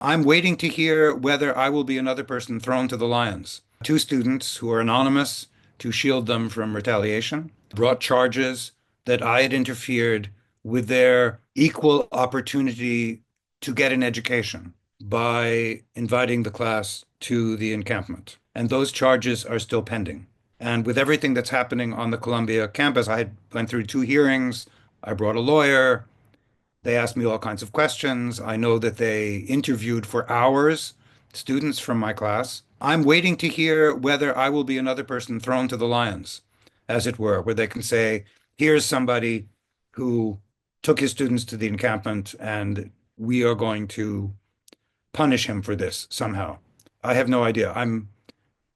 I'm waiting to hear whether I will be another person thrown to the lions. Two students who are anonymous to shield them from retaliation brought charges that I had interfered with their equal opportunity to get an education by inviting the class to the encampment. And those charges are still pending. And with everything that's happening on the Columbia campus, I had went through two hearings. I brought a lawyer. They asked me all kinds of questions. I know that they interviewed for hours students from my class. I'm waiting to hear whether I will be another person thrown to the lions, as it were, where they can say, here's somebody who took his students to the encampment and we are going to punish him for this somehow. I have no idea. I'm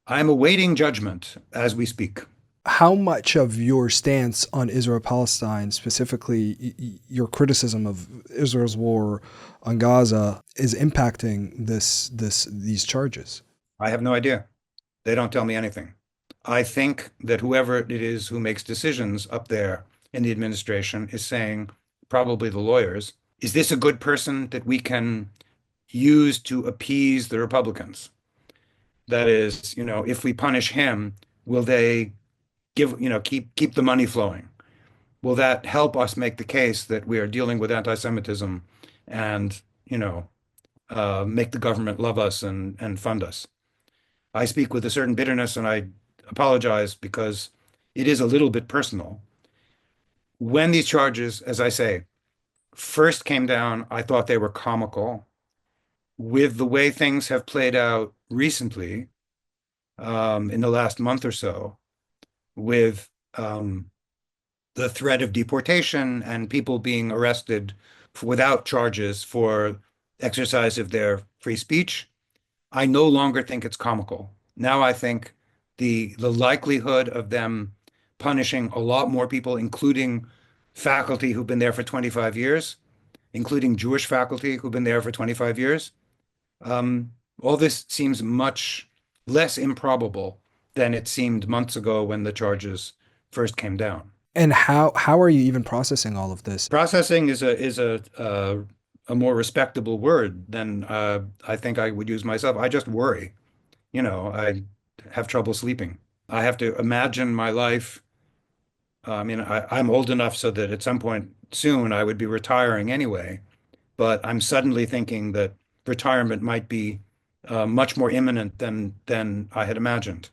awaiting judgment as we speak. How much of your stance on Israel-Palestine, specifically your criticism of Israel's war on Gaza, is impacting these charges? I have no idea. They don't tell me anything. I think that whoever it is who makes decisions up there in the administration is saying, probably the lawyers, is this a good person that we can use to appease the Republicans? That is, if we punish him, will they keep the money flowing? Will that help us make the case that we are dealing with anti-Semitism and, make the government love us and fund us? I speak with a certain bitterness and I apologize because it is a little bit personal. When these charges, as I say, first came down, I thought they were comical. With the way things have played out recently, in the last month or so, with the threat of deportation and people being arrested without charges for exercise of their free speech, I no longer think it's comical. Now I think the likelihood of them punishing a lot more people, including faculty who've been there for 25 years, including Jewish faculty who've been there for 25 years, um, all this seems much less improbable than it seemed months ago when the charges first came down. And how are you even processing all of this? Processing is a more respectable word than I think I would use myself. I just worry. I have trouble sleeping. I have to imagine my life. I'm old enough so that at some point soon I would be retiring anyway, but I'm suddenly thinking that retirement might be much more imminent than I had imagined.